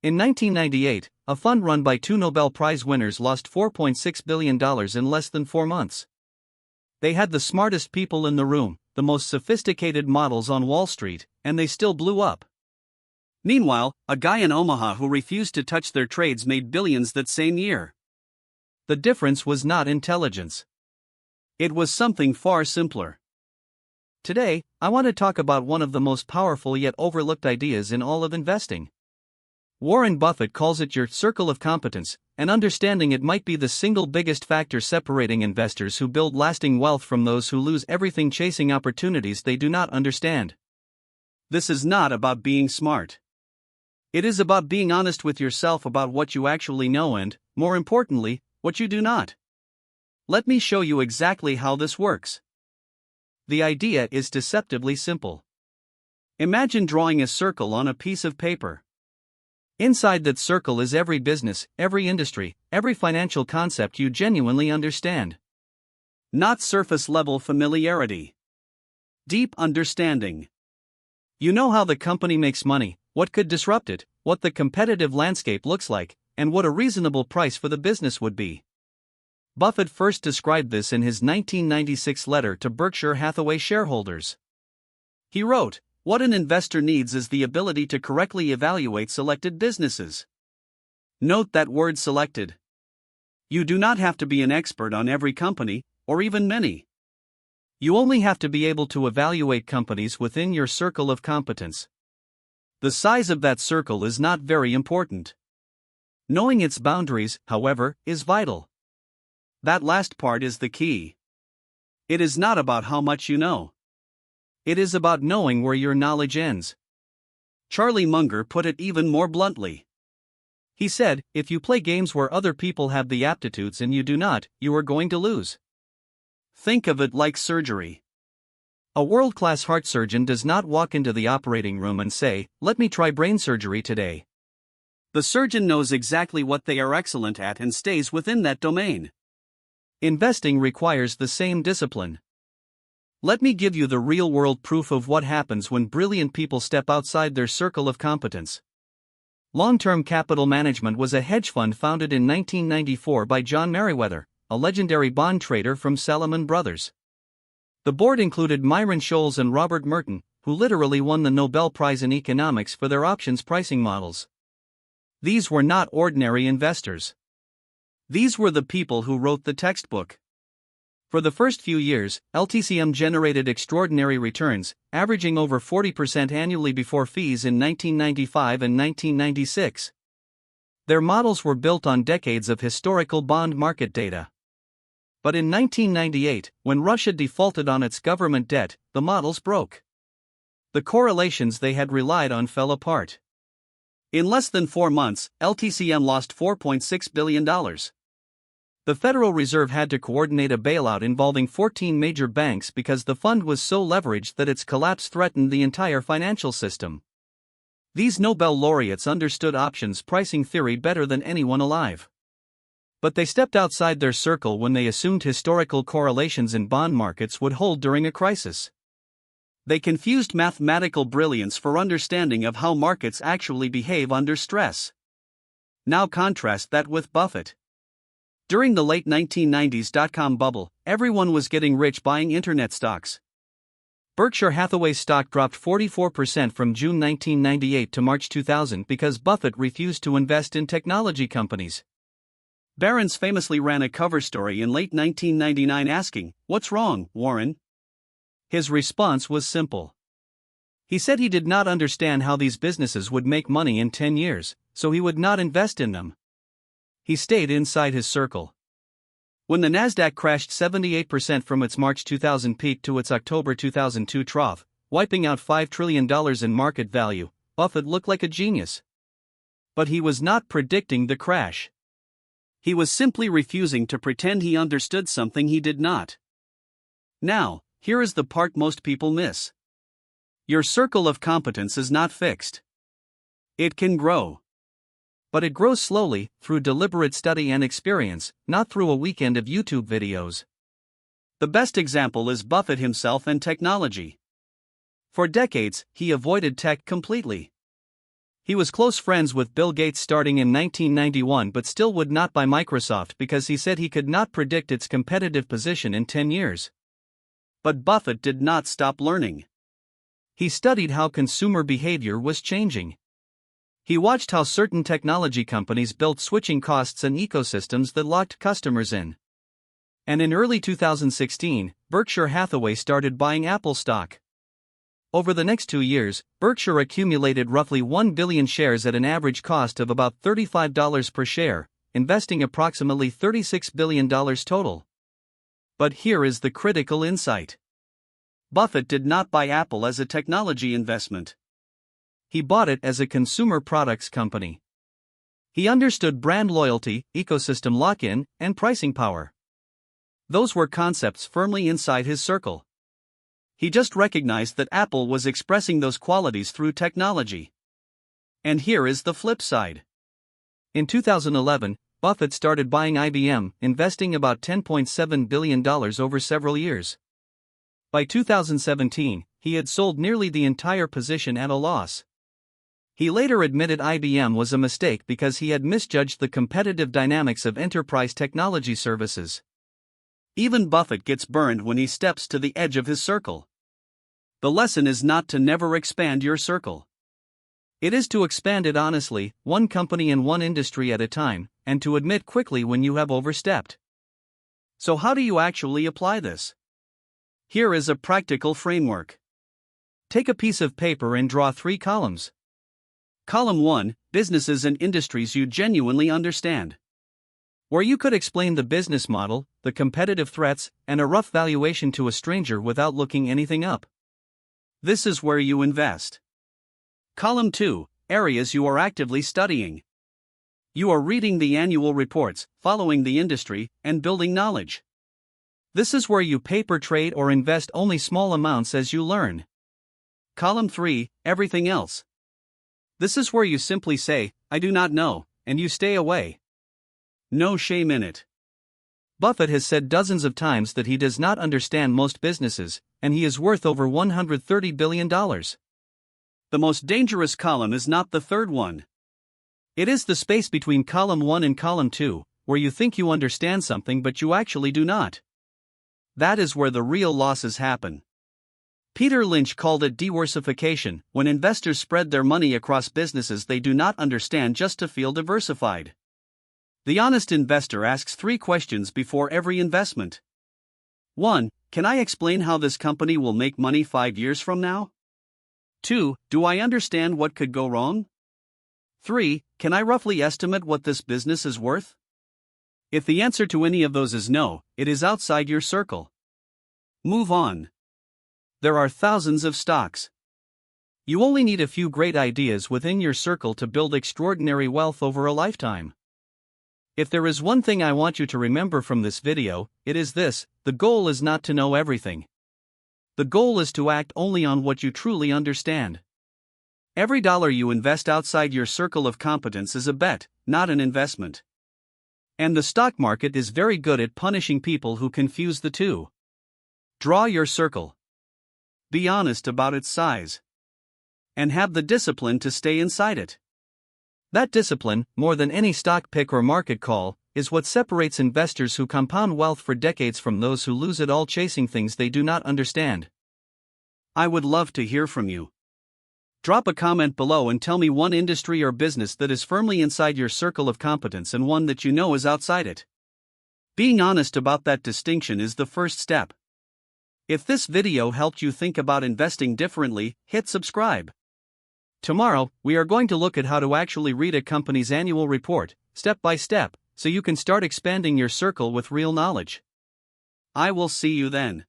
In 1998, a fund run by two Nobel Prize winners lost $4.6 billion in less than 4 months. They had the smartest people in the room, the most sophisticated models on Wall Street, and they still blew up. Meanwhile, a guy in Omaha who refused to touch their trades made billions that same year. The difference was not intelligence. It was something far simpler. Today, I want to talk about one of the most powerful yet overlooked ideas in all of investing. Warren Buffett calls it your circle of competence, and understanding it might be the single biggest factor separating investors who build lasting wealth from those who lose everything chasing opportunities they do not understand. This is not about being smart. It is about being honest with yourself about what you actually know and, more importantly, what you do not. Let me show you exactly how this works. The idea is deceptively simple. Imagine drawing a circle on a piece of paper. Inside that circle is every business, every industry, every financial concept you genuinely understand. Not surface-level familiarity. Deep understanding. You know how the company makes money, what could disrupt it, what the competitive landscape looks like, and what a reasonable price for the business would be. Buffett first described this in his 1996 letter to Berkshire Hathaway shareholders. He wrote, "What an investor needs is the ability to correctly evaluate selected businesses." Note that word selected. You do not have to be an expert on every company, or even many. You only have to be able to evaluate companies within your circle of competence. The size of that circle is not very important. Knowing its boundaries, however, is vital. That last part is the key. It is not about how much you know. It is about knowing where your knowledge ends. Charlie Munger put it even more bluntly. He said, "If you play games where other people have the aptitudes and you do not, you are going to lose." Think of it like surgery. A world-class heart surgeon does not walk into the operating room and say, "Let me try brain surgery today." The surgeon knows exactly what they are excellent at and stays within that domain. Investing requires the same discipline. Let me give you the real-world proof of what happens when brilliant people step outside their circle of competence. Long-Term Capital Management was a hedge fund founded in 1994 by John Meriwether, a legendary bond trader from Salomon Brothers. The board included Myron Scholes and Robert Merton, who literally won the Nobel Prize in Economics for their options pricing models. These were not ordinary investors. These were the people who wrote the textbook. For the first few years, LTCM generated extraordinary returns, averaging over 40% annually before fees in 1995 and 1996. Their models were built on decades of historical bond market data. But in 1998, when Russia defaulted on its government debt, the models broke. The correlations they had relied on fell apart. In less than 4 months, LTCM lost $4.6 billion. The Federal Reserve had to coordinate a bailout involving 14 major banks because the fund was so leveraged that its collapse threatened the entire financial system. These Nobel laureates understood options pricing theory better than anyone alive. But they stepped outside their circle when they assumed historical correlations in bond markets would hold during a crisis. They confused mathematical brilliance for understanding of how markets actually behave under stress. Now contrast that with Buffett. During the late 1990s dot-com bubble, everyone was getting rich buying internet stocks. Berkshire Hathaway's stock dropped 44% from June 1998 to March 2000 because Buffett refused to invest in technology companies. Barron's famously ran a cover story in late 1999 asking, "What's wrong, Warren?" His response was simple. He said he did not understand how these businesses would make money in 10 years, so he would not invest in them. He stayed inside his circle. When the Nasdaq crashed 78% from its March 2000 peak to its October 2002 trough, wiping out $5 trillion in market value, Buffett looked like a genius. But he was not predicting the crash. He was simply refusing to pretend he understood something he did not. Now, here is the part most people miss. Your circle of competence is not fixed. It can grow. But it grows slowly, through deliberate study and experience, not through a weekend of YouTube videos. The best example is Buffett himself and technology. For decades, he avoided tech completely. He was close friends with Bill Gates starting in 1991 but still would not buy Microsoft because he said he could not predict its competitive position in 10 years. But Buffett did not stop learning. He studied how consumer behavior was changing. He watched how certain technology companies built switching costs and ecosystems that locked customers in. And in early 2016, Berkshire Hathaway started buying Apple stock. Over the next 2 years, Berkshire accumulated roughly 1 billion shares at an average cost of about $35 per share, investing approximately $36 billion total. But here is the critical insight. Buffett did not buy Apple as a technology investment. He bought it as a consumer products company. He understood brand loyalty, ecosystem lock-in, and pricing power. Those were concepts firmly inside his circle. He just recognized that Apple was expressing those qualities through technology. And here is the flip side. In 2011, Buffett started buying IBM, investing about $10.7 billion over several years. By 2017, he had sold nearly the entire position at a loss. He later admitted IBM was a mistake because he had misjudged the competitive dynamics of enterprise technology services. Even Buffett gets burned when he steps to the edge of his circle. The lesson is not to never expand your circle. It is to expand it honestly, one company and one industry at a time, and to admit quickly when you have overstepped. So how do you actually apply this? Here is a practical framework. Take a piece of paper and draw 3 columns. Column 1, businesses and industries you genuinely understand. Where you could explain the business model, the competitive threats, and a rough valuation to a stranger without looking anything up. This is where you invest. Column 2, areas you are actively studying. You are reading the annual reports, following the industry, and building knowledge. This is where you paper trade or invest only small amounts as you learn. Column 3, everything else. This is where you simply say, I do not know, and you stay away. No shame in it. Buffett has said dozens of times that he does not understand most businesses, and he is worth over $130 billion. The most dangerous column is not the third one. It is the space between column 1 and column 2, where you think you understand something but you actually do not. That is where the real losses happen. Peter Lynch called it diversification, when investors spread their money across businesses they do not understand just to feel diversified. The honest investor asks 3 questions before every investment. 1. Can I explain how this company will make money 5 years from now? 2. Do I understand what could go wrong? 3. Can I roughly estimate what this business is worth? If the answer to any of those is no, it is outside your circle. Move on. There are thousands of stocks. You only need a few great ideas within your circle to build extraordinary wealth over a lifetime. If there is one thing I want you to remember from this video, it is this: the goal is not to know everything. The goal is to act only on what you truly understand. Every dollar you invest outside your circle of competence is a bet, not an investment. And the stock market is very good at punishing people who confuse the two. Draw your circle. Be honest about its size. And have the discipline to stay inside it. That discipline, more than any stock pick or market call, is what separates investors who compound wealth for decades from those who lose it all chasing things they do not understand. I would love to hear from you. Drop a comment below and tell me one industry or business that is firmly inside your circle of competence and one that you know is outside it. Being honest about that distinction is the first step. If this video helped you think about investing differently, hit subscribe. Tomorrow, we are going to look at how to actually read a company's annual report, step by step, so you can start expanding your circle with real knowledge. I will see you then.